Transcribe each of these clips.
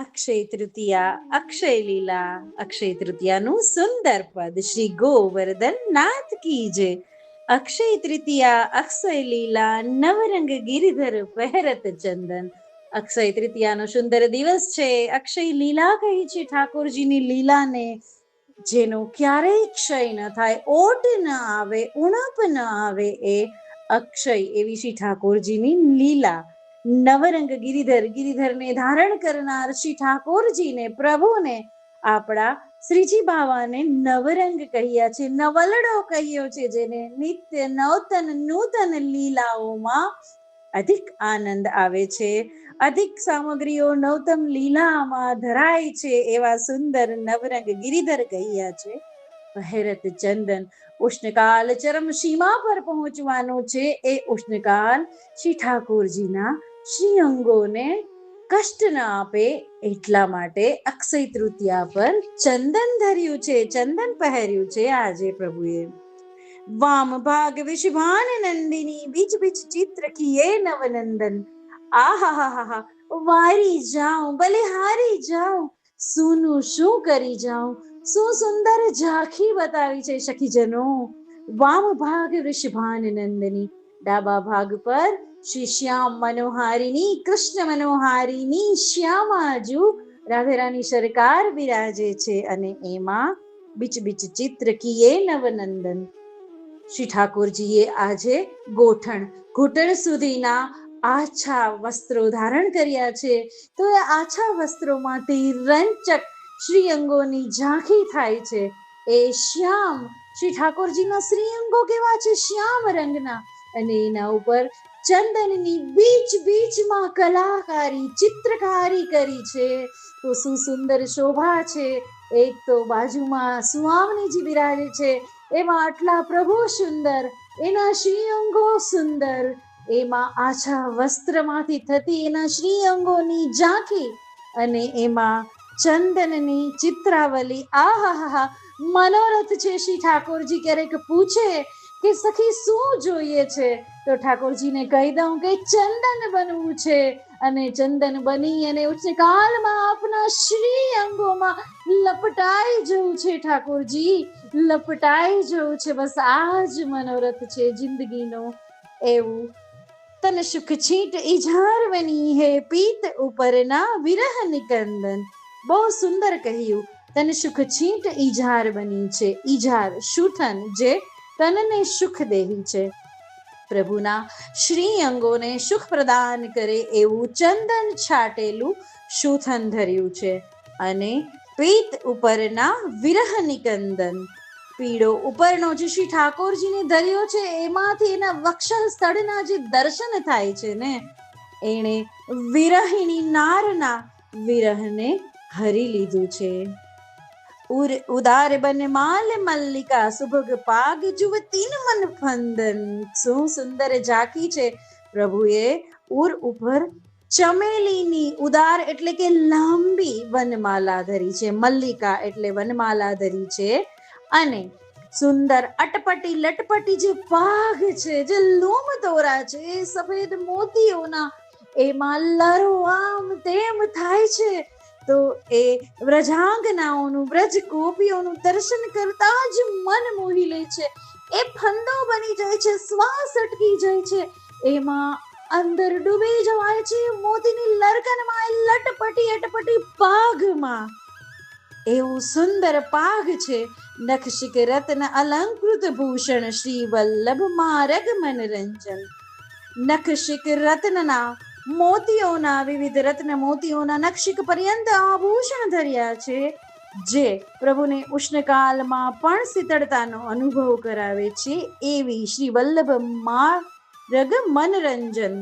અક્ષય તૃતીયા, અક્ષય લીલા, અક્ષય તૃતીયાનું સુંદર પદ શ્રી ગોવર્ધન નાથ કી જય. અક્ષય તૃતીયા, અક્ષય લીલા, નવરંગ ગિરિધર પહેરત ચંદન. અક્ષય તૃતીયાનો સુંદર દિવસ છે. અક્ષય લીલા કહી છે ઠાકોરજીની લીલાને, જેનો ક્યારેય ક્ષય ન થાય, ઓટ ન આવે, ઉણપ ન આવે, એ અક્ષય એવી શ્રી ઠાકોરજીની લીલા. નવરંગ ગિરિધર, ગિરિધરને ધારણ કરનાર શ્રી ઠાકોરજીને, પ્રભુને, આપણા શ્રીજી બાવાને નવરંગ કહ્યા છે, નવલડો કહ્યો છે, જેને નિત્ય નવતન નૂતન લીલાઓમાં અધિક આનંદ આવે છે, અધિક સામગ્રીઓ નવતમ લીલામાં ધરાય છે, એવા સુંદર નવરંગ ગિરિધર કહ્યા છે. પહેરત ચંદન, ઉષ્ણકાલ ચરમ સીમા પર પહોંચવાનો છે. એ ઉષ્ણકાલ શ્રી ઠાકોરજીના શ્રી અંગોને કષ્ટ ન આપે એટલા માટે અક્ષય તૃતીયા પર ચંદન ધર્યું છે, ચંદન પહેર્યું છે આજે પ્રભુએ. વામ ભાગ વિષભાન નંદિની, બીચ બીચ ચિત્ર કિએ નવનંદન. આહાહાહા, વારી જાઉં, બલિહારી જાઉં, સુનું શું કરી જાઉં, શું સુંદર ઝાંખી બતાવી છે સખીજનો. વામ ભાગ વૃષભાન નંદની, ડાબા ભાગ પર શ્રી શ્યામ મનોહારીની, કૃષ્ણ મનોહારીની શ્યામાજુ રાધેરાની સરકાર બિરાજે છે, અને એમાં બીચ બીચ ચિત્ર કિએ નવનંદન. શ્રી ઠાકોરજીએ આજે ઘૂંટણ સુધીના આછા વસ્ત્રો ધારણ કર્યા છે. તો એ આછા વસ્ત્રોમાંથી રંચક શ્રી અંગોની ઝાંખી થાય છે. એ શ્યામ શ્રી ઠાકોરજીના શ્રી અંગો કેવા છે, શ્યામ રંગના, અને એના ઉપર ચંદનની બીચ બીચમાં કલાકારી, ચિત્રકારી કરી છે. તો શું સુંદર શોભા છે. એક તો બાજુમાં સુવામનીજી બિરાજે છે, એમાં આટલા પ્રભુ સુંદર, એના શ્રી અંગો સુંદર, એમાં આછા વસ્ત્રમાંથી થતી એના શ્રી અંગોની ઝાંખી, અને એમાં ચંદનની ચિત્રાવલી. આહાહા, મનોરથ છે. શ્રી ઠાકોરજી ક્યારેક પૂછે કે સખી શું જોઈએ છે, તો ઠાકોરજીને કહી દઉં કે ચંદન બનવું છે, અને ચંદન બની અને ઉચ્ચકાલમાં આપના શ્રી અંગોમાં લપટાઈ જવું છે. ઠાકોરજી લપટાઈ જવું છે, બસ આ જ મનોરથ છે જિંદગીનો. એવું તન સુખ છીંટ ઇઝાર બની હે, પીત ઉપરના વિરહ નિકંદન. બહુ સુંદર કહ્યું. તન સુખ છીંટ ઇઝાર બની છે. ઇઝાર શૂથન, જે તનને સુખ દેહી છે, પ્રભુના શ્રી અંગોને સુખ પ્રદાન કરે એવું ચંદન છાટેલું શૂથન ધર્યું છે. અને પીત ઉપરના વિરહ નિકંદન, પીળો ઉપરનો જે શ્રી ઠાકોરજીને ધર્યો છે, એમાંથી એના વક્ષ સ્થળના જે દર્શન થાય છે ને, એણે વિરહિણી નારના વિરહને હરી લીધું છે. ઉદાર બન માલ મલ્લિકા, સુભગ પાગ જુવ તીન મન ફંદન. શું સુંદર ઝાંખી છે. પ્રભુએ ઉર ઉપર ચમેલીની, ઉદાર એટલે કે લાંબી વનમાલા ધરી છે, મલ્લિકા એટલે વનમાલા ધરી છે, અને સુંદર અટપટી લટપટી જે પાગ છે, જે લૂમ તોરા છે, સફેદ મોતીઓના, એમાં લરો આમ તેમ થાય છે. તો એ વ્રજાંગનાઓનું, વ્રજ ગોપીઓનું દર્શન કરતા જ મન મોહી લે છે. એ ફંદો બની જાય છે, શ્વાસ અટકી જાય છે, એમાં અંદર ડૂબી જવાય છે મોતીની લરકનમાં, લટપટી અટપટી પાઘમાં. એવું સુંદર પાઘ છે. નખશિક રત્ન અલંકૃત ભૂષણ, શ્રી વલ્લભ મારગ મનરંજન. નખશિક રત્નના મોતીઓના, વિવિધ રત્ન મોતીઓના નખશિક પર્યંત આભૂષણ ધર્યા છે, જે પ્રભુને ઉષ્ણકાલમાં પણ શીતળતાનો અનુભવ કરાવે છે. એવી શ્રી વલ્લભ માર્ગ મનરંજન,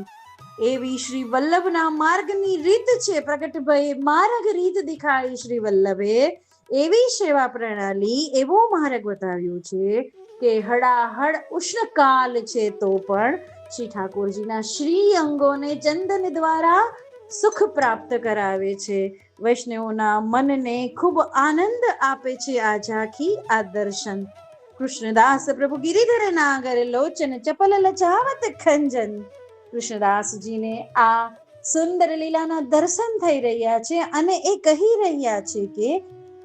એવી શ્રી વલ્લભના માર્ગની રીત છે. પ્રગટ ભય માર્ગ રીત દેખાડી શ્રી વલ્લભે, એવી સેવા પ્રણાલી, એવો માર્ગ બતાવ્યો છે કે હડાહડ ઉષ્ણકાલ છે તો પણ શ્રી ઠાકોરજીના શ્રી અંગોને ચંદન દ્વારા સુખ પ્રાપ્ત કરાવે છે. વૈષ્ણવોના મનને ખૂબ આનંદ આપે છે આ ઝાંખી, આ દર્શન. કૃષ્ણદાસ પ્રભુ ગિરિધર નાગર લોચન, ચપલ લચાવત ખંજન. કૃષ્ણદાસજીને આ સુંદર લીલાના દર્શન થઈ રહ્યા છે અને એ કહી રહ્યા છે કે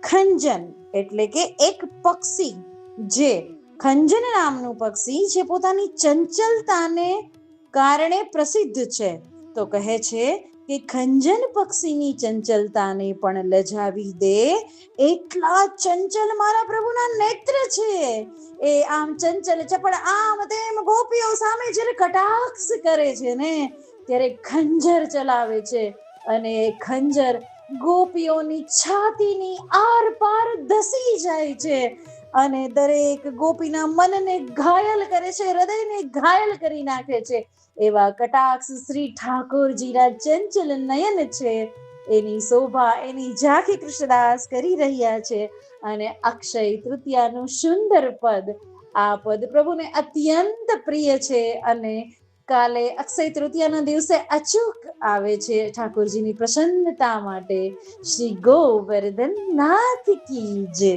ખંજન એટલે કે એક પક્ષી, જે ખંજન નામનું પક્ષી જે પોતાની ચંચલતાને કારણે પ્રસિદ્ધ છે. તો કહે છે કે ખંજન પક્ષીની ચંચલતાને પણ લજાવી દે એટલા ચંચલ મારા પ્રભુના નેત્ર છે. એ આમ ચંચલ ચપળ આમ તેમ ગોપીઓ સામે જ્યારે કટાક્ષ કરે છે ને, ત્યારે ખંજર ચલાવે છે અને ખંજર ગોપીઓની છાતીની આર પાર ધસી જાય છે અને દરેક ગોપીના મનને ઘાયલ કરે છે, હૃદયને ઘાયલ કરી નાખે છે. એવા કટાક્ષ શ્રી ઠાકોરજીના ચંચલ નયન છે. એની શોભા, એની ઝાંખી કૃષ્ણદાસ કરી રહ્યા છે. અને અક્ષય તૃતીયાનું સુંદર પદ, આ પદ પ્રભુને અત્યંત પ્રિય છે અને કાલે અક્ષય તૃતીયાના દિવસે અચૂક આવે છે ઠાકોરજીની પ્રસન્નતા માટે. શ્રી ગોવર્ધન નાથ કી જય.